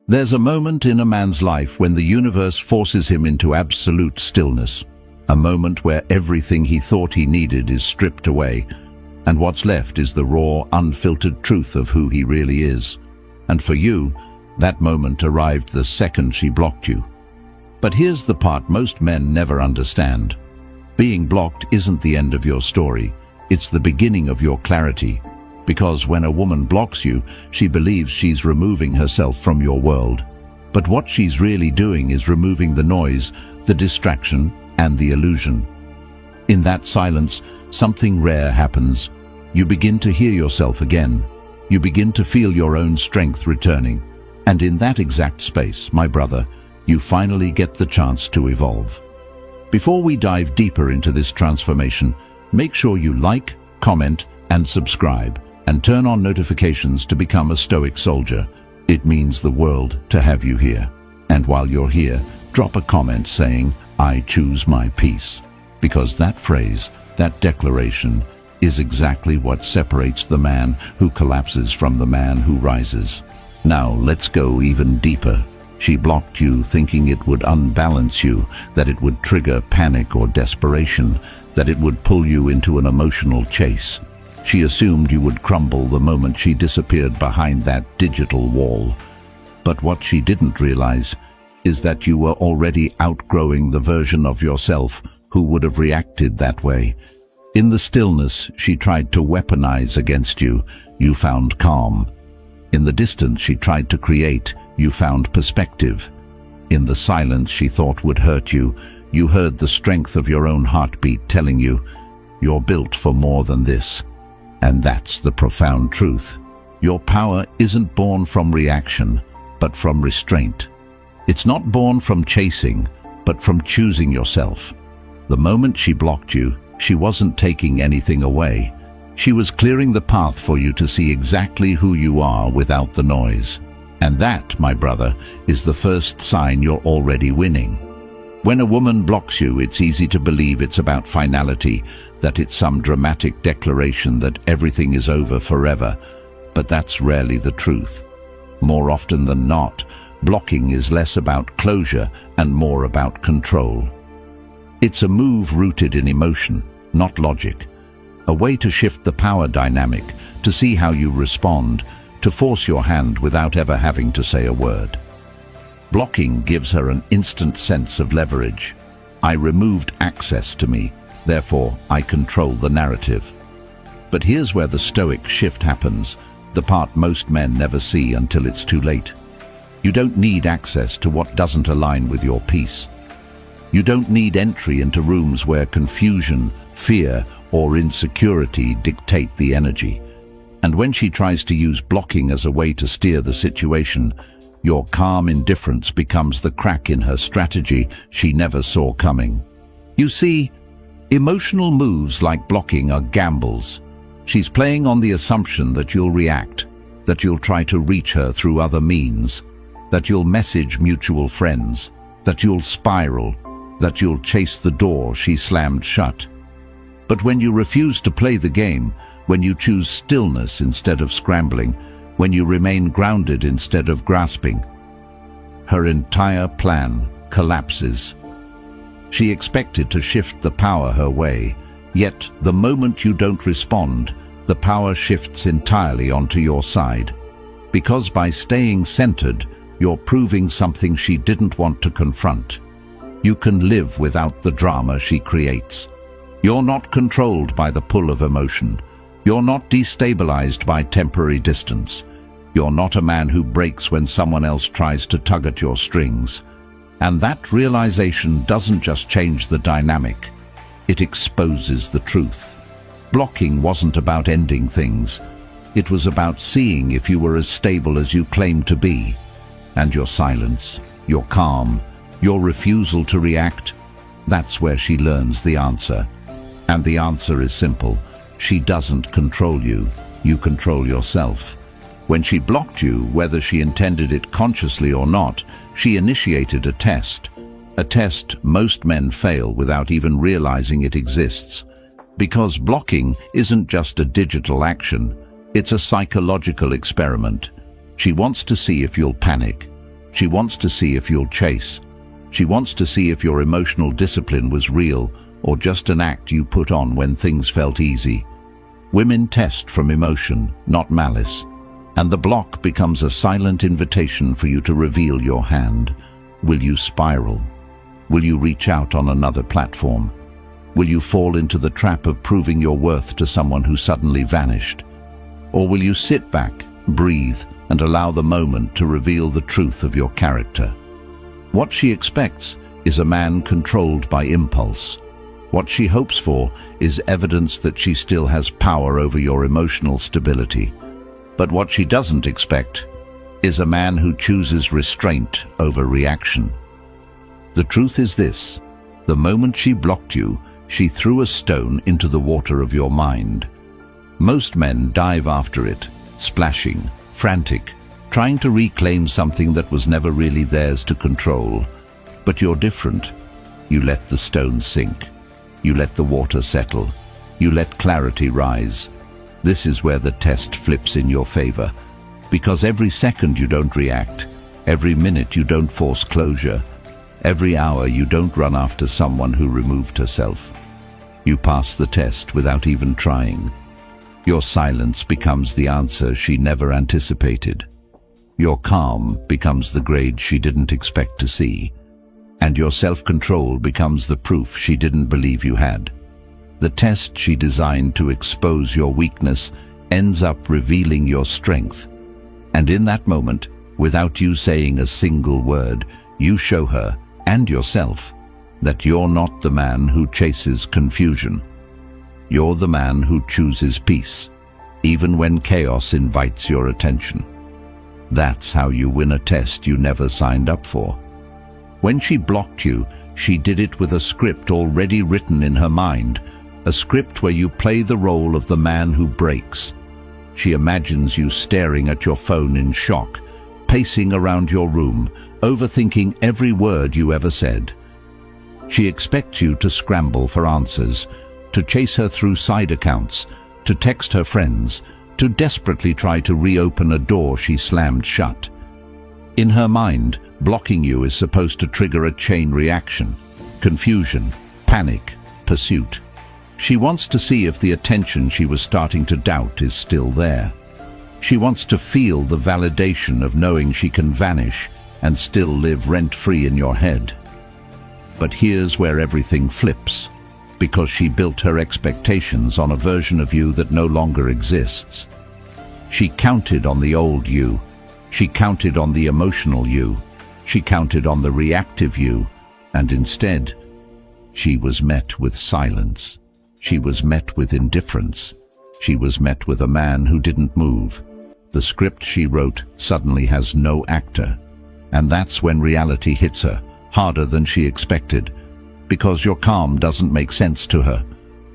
There's a moment in a man's life when the universe forces him into absolute stillness, a moment where everything he thought he needed is stripped away, and what's left is the raw, unfiltered truth of who he really is. And for you, that moment arrived the second she blocked you. But here's the part most men never understand. Being blocked isn't the end of your story, it's the beginning of your clarity. Because when a woman blocks you, she believes she's removing herself from your world. But what she's really doing is removing the noise, the distraction, and the illusion. In that silence, something rare happens. You begin to hear yourself again. You begin to feel your own strength returning. And in that exact space, my brother, you finally get the chance to evolve. Before we dive deeper into this transformation, make sure you like, comment, and subscribe, and turn on notifications to become a Stoic soldier. It means the world to have you here. And while you're here, drop a comment saying, "I choose my peace." Because that phrase, that declaration, is exactly what separates the man who collapses from the man who rises. Now let's go even deeper. She blocked you thinking it would unbalance you, that it would trigger panic or desperation, that it would pull you into an emotional chase. She assumed you would crumble the moment she disappeared behind that digital wall. But what she didn't realize is that you were already outgrowing the version of yourself who would have reacted that way. In the stillness she tried to weaponize against you, you found calm. In the distance she tried to create, you found perspective. In the silence she thought would hurt you, you heard the strength of your own heartbeat telling you, "You're built for more than this." And that's the profound truth. Your power isn't born from reaction, but from restraint. It's not born from chasing, but from choosing yourself. The moment she blocked you, she wasn't taking anything away. She was clearing the path for you to see exactly who you are without the noise. And that, my brother, is the first sign you're already winning. When a woman blocks you, it's easy to believe it's about finality, that it's some dramatic declaration that everything is over forever. But that's rarely the truth. More often than not, blocking is less about closure and more about control. It's a move rooted in emotion, not logic. A way to shift the power dynamic, to see how you respond, to force your hand without ever having to say a word. Blocking gives her an instant sense of leverage. I removed access to me, therefore I control the narrative. But here's where the Stoic shift happens, the part most men never see until it's too late. You don't need access to what doesn't align with your peace. You don't need entry into rooms where confusion, fear, or insecurity dictate the energy. And when she tries to use blocking as a way to steer the situation, your calm indifference becomes the crack in her strategy she never saw coming. You see, emotional moves like blocking are gambles. She's playing on the assumption that you'll react, that you'll try to reach her through other means, that you'll message mutual friends, that you'll spiral, that you'll chase the door she slammed shut. But when you refuse to play the game, when you choose stillness instead of scrambling, when you remain grounded instead of grasping, her entire plan collapses. She expected to shift the power her way, yet the moment you don't respond, the power shifts entirely onto your side. Because by staying centered, you're proving something she didn't want to confront. You can live without the drama she creates. You're not controlled by the pull of emotion. You're not destabilized by temporary distance. You're not a man who breaks when someone else tries to tug at your strings. And that realization doesn't just change the dynamic, it exposes the truth. Blocking wasn't about ending things. It was about seeing if you were as stable as you claimed to be. And your silence, your calm, your refusal to react, that's where she learns the answer. And the answer is simple. She doesn't control you. You control yourself. When she blocked you, whether she intended it consciously or not, she initiated a test. A test most men fail without even realizing it exists. Because blocking isn't just a digital action, it's a psychological experiment. She wants to see if you'll panic, She wants to see if you'll chase. She wants to see if your emotional discipline was real or just an act you put on when things felt easy. Women test from emotion, not malice, and the block becomes a silent invitation for you to reveal your hand. Will you spiral? Will you reach out on another platform? Will you fall into the trap of proving your worth to someone who suddenly vanished? Or will you sit back, breathe, and allow the moment to reveal the truth of your character? What she expects is a man controlled by impulse. What she hopes for is evidence that she still has power over your emotional stability. But what she doesn't expect is a man who chooses restraint over reaction. The truth is this: the moment she blocked you, she threw a stone into the water of your mind. Most men dive after it, splashing, frantic, trying to reclaim something that was never really theirs to control. But you're different. You let the stone sink. You let the water settle. You let clarity rise. This is where the test flips in your favor. Because every second you don't react, every minute you don't force closure, every hour you don't run after someone who removed herself. You pass the test without even trying. Your silence becomes the answer she never anticipated. Your calm becomes the grade she didn't expect to see. And your self-control becomes the proof she didn't believe you had. The test she designed to expose your weakness ends up revealing your strength. And in that moment, without you saying a single word, you show her, and yourself, that you're not the man who chases confusion. You're the man who chooses peace, even when chaos invites your attention. That's how you win a test you never signed up for. When she blocked you, she did it with a script already written in her mind, a script where you play the role of the man who breaks. She imagines you staring at your phone in shock, pacing around your room, overthinking every word you ever said. She expects you to scramble for answers, to chase her through side accounts, to text her friends, to desperately try to reopen a door she slammed shut. In her mind, blocking you is supposed to trigger a chain reaction: confusion, panic, pursuit. She wants to see if the attention she was starting to doubt is still there. She wants to feel the validation of knowing she can vanish and still live rent-free in your head. But here's where everything flips, because she built her expectations on a version of you that no longer exists. She counted on the old you. She counted on the emotional you. She counted on the reactive you, and instead, she was met with silence. She was met with indifference. She was met with a man who didn't move. The script she wrote suddenly has no actor. And that's when reality hits her, harder than she expected. Because your calm doesn't make sense to her.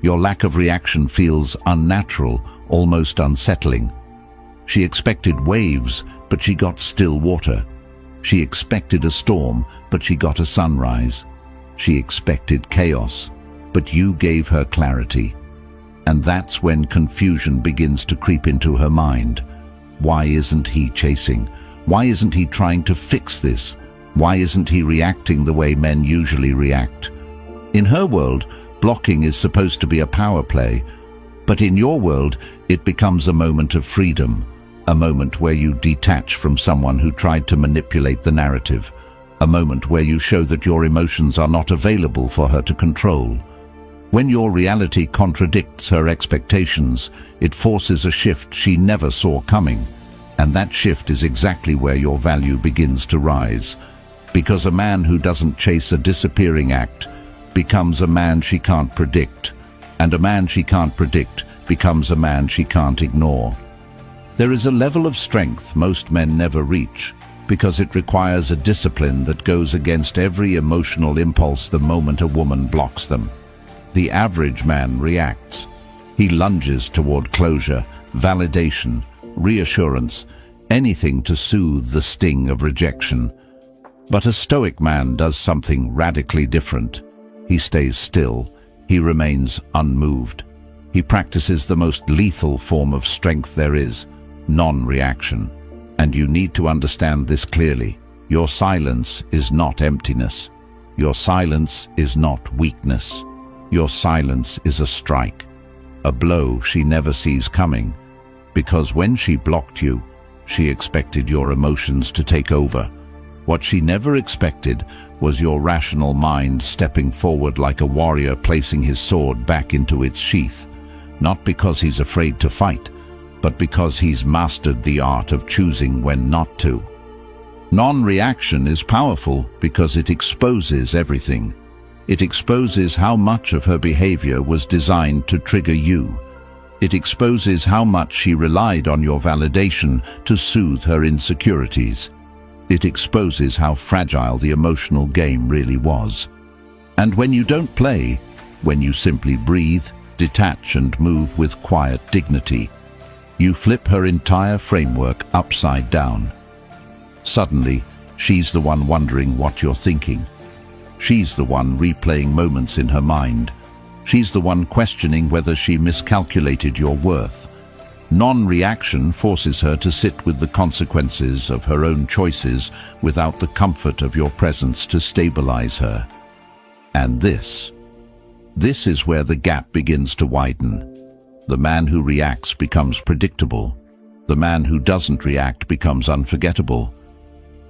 Your lack of reaction feels unnatural, almost unsettling. She expected waves, but she got still water. She expected a storm, but she got a sunrise. She expected chaos, but you gave her clarity. And that's when confusion begins to creep into her mind. Why isn't he chasing? Why isn't he trying to fix this? Why isn't he reacting the way men usually react? In her world, blocking is supposed to be a power play, but in your world, it becomes a moment of freedom, a moment where you detach from someone who tried to manipulate the narrative, a moment where you show that your emotions are not available for her to control. When your reality contradicts her expectations, it forces a shift she never saw coming, and that shift is exactly where your value begins to rise. Because a man who doesn't chase a disappearing act becomes a man she can't predict, and a man she can't predict becomes a man she can't ignore. There is a level of strength most men never reach, because it requires a discipline that goes against every emotional impulse the moment a woman blocks them. The average man reacts. He lunges toward closure, validation, reassurance, anything to soothe the sting of rejection. But a Stoic man does something radically different. He stays still. He remains unmoved. He practices the most lethal form of strength there is, non-reaction. And you need to understand this clearly. Your silence is not emptiness. Your silence is not weakness. Your silence is a strike, a blow she never sees coming, because when she blocked you, she expected your emotions to take over. What she never expected was your rational mind stepping forward like a warrior placing his sword back into its sheath, not because he's afraid to fight, but because he's mastered the art of choosing when not to. Non-reaction is powerful because it exposes everything. It exposes how much of her behavior was designed to trigger you. It exposes how much she relied on your validation to soothe her insecurities. It exposes how fragile the emotional game really was. And when you don't play, when you simply breathe, detach and move with quiet dignity, you flip her entire framework upside down. Suddenly, she's the one wondering what you're thinking. She's the one replaying moments in her mind. She's the one questioning whether she miscalculated your worth. Non-reaction forces her to sit with the consequences of her own choices without the comfort of your presence to stabilize her. And this is where the gap begins to widen. The man who reacts becomes predictable. The man who doesn't react becomes unforgettable.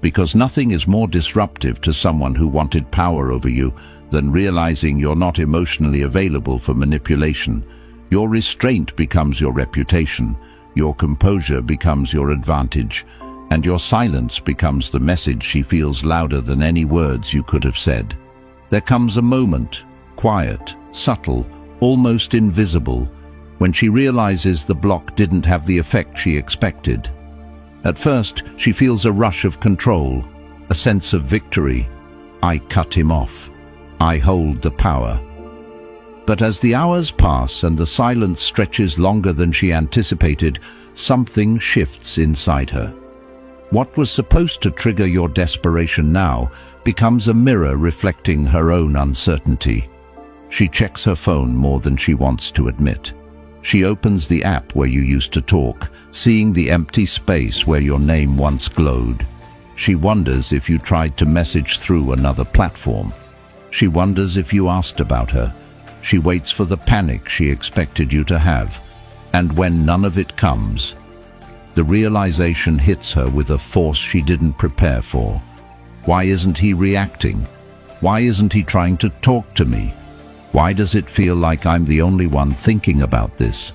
Because nothing is more disruptive to someone who wanted power over you than realizing you're not emotionally available for manipulation. Your restraint becomes your reputation, your composure becomes your advantage, and your silence becomes the message she feels louder than any words you could have said. There comes a moment, quiet, subtle, almost invisible, when she realizes the block didn't have the effect she expected. At first, she feels a rush of control, a sense of victory. I cut him off. I hold the power. But as the hours pass and the silence stretches longer than she anticipated, something shifts inside her. What was supposed to trigger your desperation now becomes a mirror reflecting her own uncertainty. She checks her phone more than she wants to admit. She opens the app where you used to talk, seeing the empty space where your name once glowed. She wonders if you tried to message through another platform. She wonders if you asked about her. She waits for the panic she expected you to have. And when none of it comes, the realization hits her with a force she didn't prepare for. Why isn't he reacting? Why isn't he trying to talk to me? Why does it feel like I'm the only one thinking about this?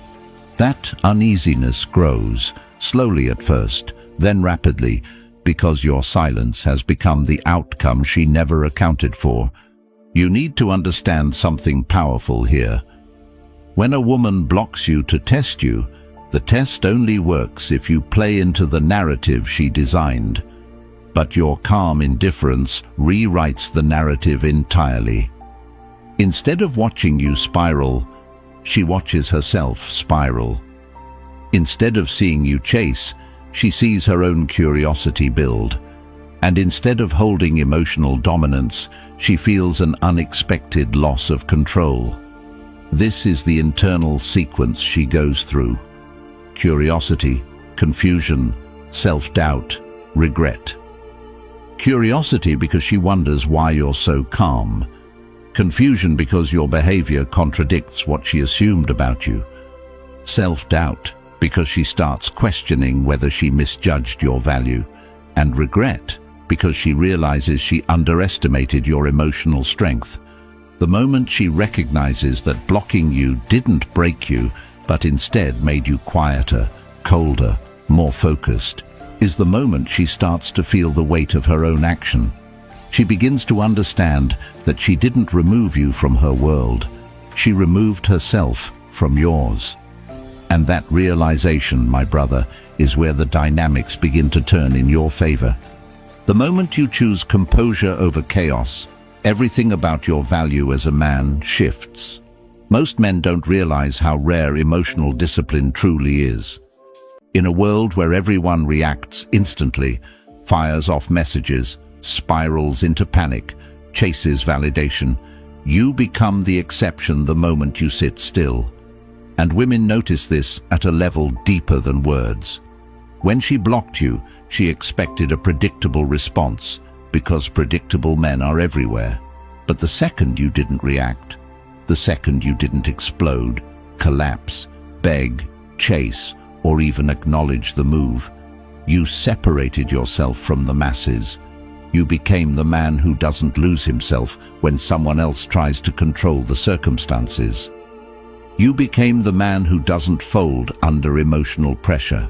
That uneasiness grows, slowly at first, then rapidly, because your silence has become the outcome she never accounted for. You need to understand something powerful here. When a woman blocks you to test you, the test only works if you play into the narrative she designed. But your calm indifference rewrites the narrative entirely. Instead of watching you spiral, she watches herself spiral. Instead of seeing you chase, she sees her own curiosity build. And instead of holding emotional dominance, she feels an unexpected loss of control. This is the internal sequence she goes through. Curiosity, confusion, self-doubt, regret. Curiosity because she wonders why you're so calm. Confusion because your behavior contradicts what she assumed about you. Self-doubt because she starts questioning whether she misjudged your value. And regret because she realizes she underestimated your emotional strength. The moment she recognizes that blocking you didn't break you, but instead made you quieter, colder, more focused, is the moment she starts to feel the weight of her own action. She begins to understand that she didn't remove you from her world. She removed herself from yours. And that realization, my brother, is where the dynamics begin to turn in your favor. The moment you choose composure over chaos, everything about your value as a man shifts. Most men don't realize how rare emotional discipline truly is. In a world where everyone reacts instantly, fires off messages, spirals into panic, chases validation, you become the exception the moment you sit still. And women notice this at a level deeper than words. When she blocked you, she expected a predictable response, because predictable men are everywhere. But the second you didn't react, the second you didn't explode, collapse, beg, chase, or even acknowledge the move, you separated yourself from the masses. You became the man who doesn't lose himself when someone else tries to control the circumstances. You became the man who doesn't fold under emotional pressure.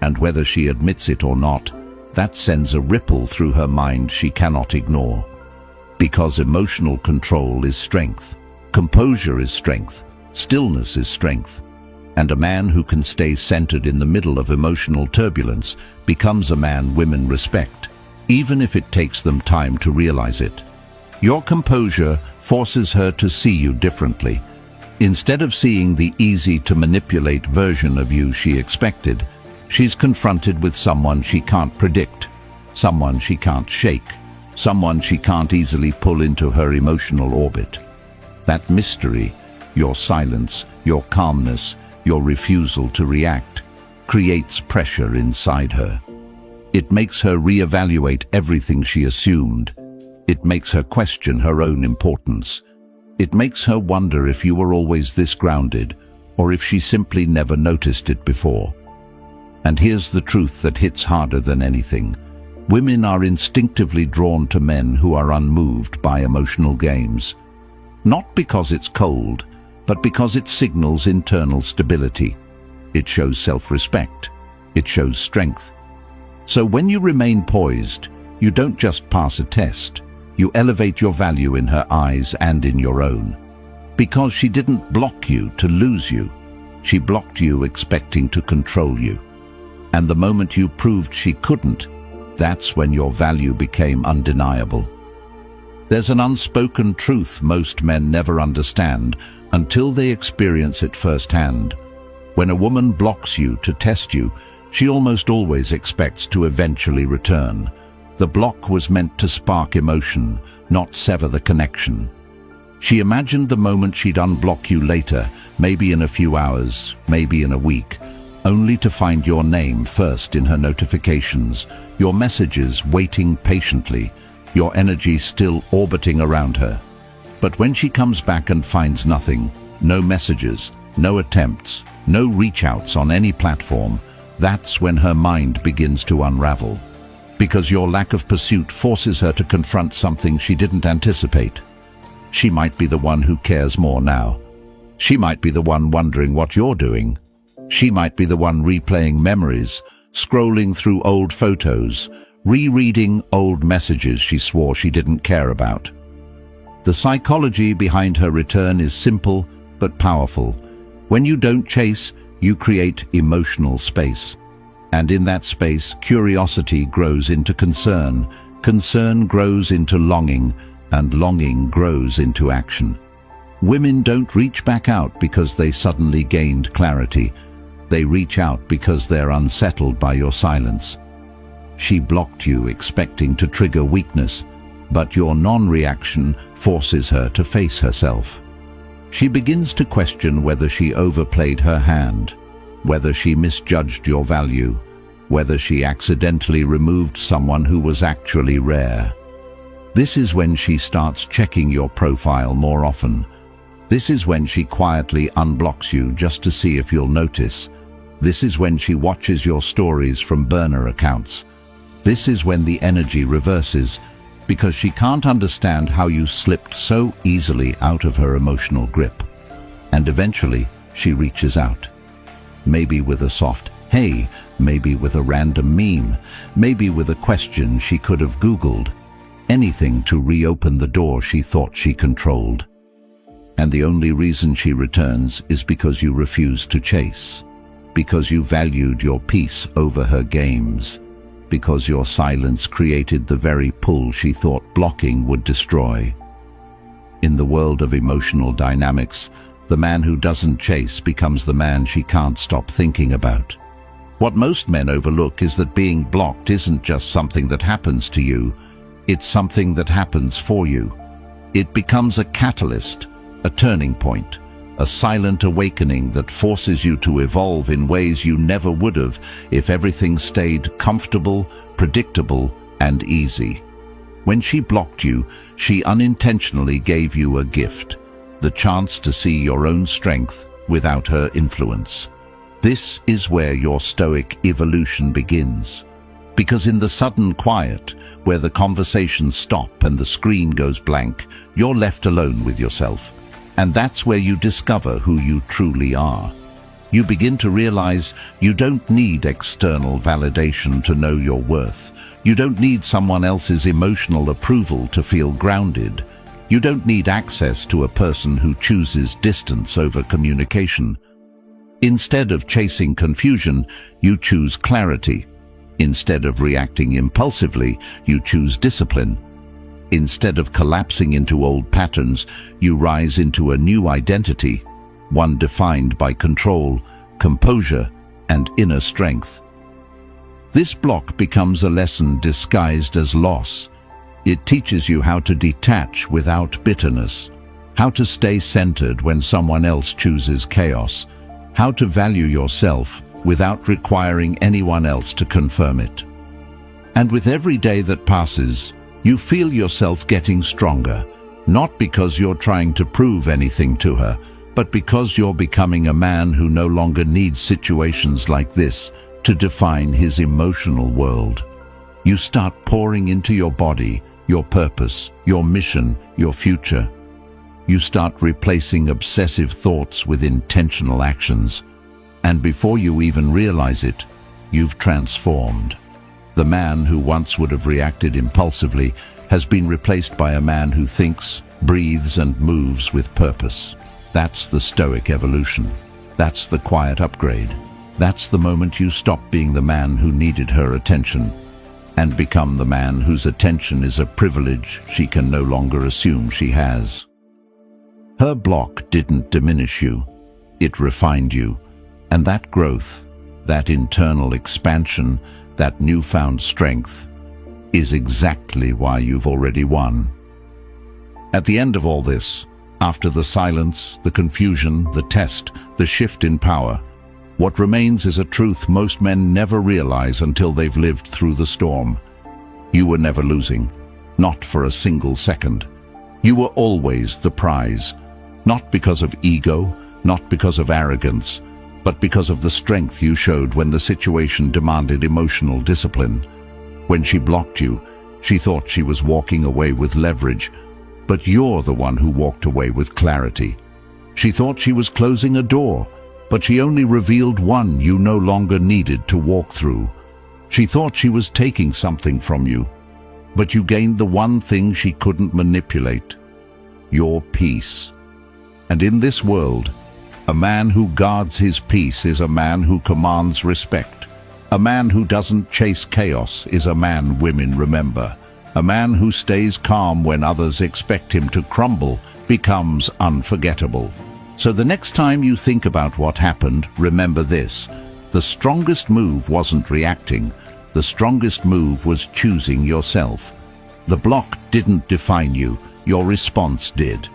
And whether she admits it or not, that sends a ripple through her mind she cannot ignore. Because emotional control is strength, composure is strength, stillness is strength. And a man who can stay centered in the middle of emotional turbulence becomes a man women respect, even if it takes them time to realize it. Your composure forces her to see you differently. Instead of seeing the easy-to-manipulate version of you she expected, she's confronted with someone she can't predict, someone she can't shake, someone she can't easily pull into her emotional orbit. That mystery, your silence, your calmness, your refusal to react, creates pressure inside her. It makes her reevaluate everything she assumed. It makes her question her own importance. It makes her wonder if you were always this grounded, or if she simply never noticed it before. And here's the truth that hits harder than anything. Women are instinctively drawn to men who are unmoved by emotional games. Not because it's cold, but because it signals internal stability. It shows self-respect. It shows strength. So when you remain poised, you don't just pass a test. You elevate your value in her eyes and in your own. Because she didn't block you to lose you. She blocked you expecting to control you. And the moment you proved she couldn't, that's when your value became undeniable. There's an unspoken truth most men never understand until they experience it firsthand. When a woman blocks you to test you, she almost always expects to eventually return. The block was meant to spark emotion, not sever the connection. She imagined the moment she'd unblock you later, maybe in a few hours, maybe in a week, only to find your name first in her notifications, your messages waiting patiently, your energy still orbiting around her. But when she comes back and finds nothing, no messages, no attempts, no reach-outs on any platform, that's when her mind begins to unravel. Because your lack of pursuit forces her to confront something she didn't anticipate. She might be the one who cares more now. She might be the one wondering what you're doing. She might be the one replaying memories, scrolling through old photos, rereading old messages she swore she didn't care about. The psychology behind her return is simple but powerful. When you don't chase, you create emotional space. And in that space, curiosity grows into concern, concern grows into longing, and longing grows into action. Women don't reach back out because they suddenly gained clarity. They reach out because they're unsettled by your silence. She blocked you expecting to trigger weakness, but your non-reaction forces her to face herself. She begins to question whether she overplayed her hand, whether she misjudged your value, whether she accidentally removed someone who was actually rare. This is when she starts checking your profile more often. This is when she quietly unblocks you just to see if you'll notice. This is when she watches your stories from burner accounts. This is when the energy reverses, because she can't understand how you slipped so easily out of her emotional grip. And eventually, she reaches out. Maybe with a soft, "Hey," maybe with a random meme, maybe with a question she could have Googled. Anything to reopen the door she thought she controlled. And the only reason she returns is because you refused to chase. Because you valued your peace over her games. Because your silence created the very pull she thought blocking would destroy. In the world of emotional dynamics, the man who doesn't chase becomes the man she can't stop thinking about. What most men overlook is that being blocked isn't just something that happens to you, it's something that happens for you. It becomes a catalyst, a turning point, a silent awakening that forces you to evolve in ways you never would have if everything stayed comfortable, predictable, and easy. When she blocked you, she unintentionally gave you a gift, the chance to see your own strength without her influence. This is where your Stoic evolution begins. Because in the sudden quiet, where the conversations stop and the screen goes blank, you're left alone with yourself. And that's where you discover who you truly are. You begin to realize you don't need external validation to know your worth. You don't need someone else's emotional approval to feel grounded. You don't need access to a person who chooses distance over communication. Instead of chasing confusion, you choose clarity. Instead of reacting impulsively, you choose discipline. Instead of collapsing into old patterns, you rise into a new identity, one defined by control, composure, and inner strength. This block becomes a lesson disguised as loss. It teaches you how to detach without bitterness, how to stay centered when someone else chooses chaos, how to value yourself without requiring anyone else to confirm it. And with every day that passes, you feel yourself getting stronger, not because you're trying to prove anything to her, but because you're becoming a man who no longer needs situations like this to define his emotional world. You start pouring into your body, your purpose, your mission, your future. You start replacing obsessive thoughts with intentional actions. And before you even realize it, you've transformed. The man who once would have reacted impulsively has been replaced by a man who thinks, breathes, and moves with purpose. That's the Stoic evolution. That's the quiet upgrade. That's the moment you stop being the man who needed her attention and become the man whose attention is a privilege she can no longer assume she has. Her block didn't diminish you. It refined you. And that growth, that internal expansion, that newfound strength, is exactly why you've already won. At the end of all this, after the silence, the confusion, the test, the shift in power, what remains is a truth most men never realize until they've lived through the storm. You were never losing, not for a single second. You were always the prize, not because of ego, not because of arrogance, but because of the strength you showed when the situation demanded emotional discipline. When she blocked you, she thought she was walking away with leverage, but you're the one who walked away with clarity. She thought she was closing a door, but she only revealed one you no longer needed to walk through. She thought she was taking something from you, but you gained the one thing she couldn't manipulate: your peace. And in this world, a man who guards his peace is a man who commands respect. A man who doesn't chase chaos is a man women remember. A man who stays calm when others expect him to crumble becomes unforgettable. So the next time you think about what happened, remember this: the strongest move wasn't reacting. The strongest move was choosing yourself. The block didn't define you, your response did.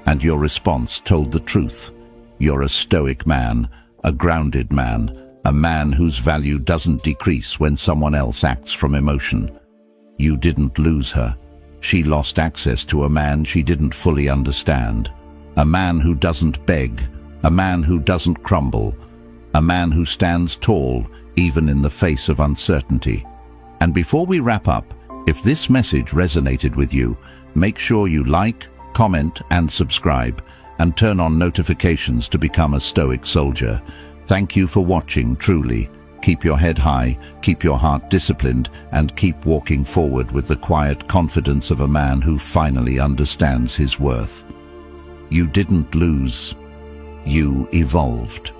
And your response told the truth. You're a Stoic man, a grounded man, a man whose value doesn't decrease when someone else acts from emotion. You didn't lose her. She lost access to a man she didn't fully understand. A man who doesn't beg, a man who doesn't crumble, a man who stands tall even in the face of uncertainty. And before we wrap up, if this message resonated with you, make sure you like, comment, and subscribe, and turn on notifications to become a Stoic soldier. Thank you for watching, truly. Keep your head high, keep your heart disciplined, and keep walking forward with the quiet confidence of a man who finally understands his worth. You didn't lose. You evolved.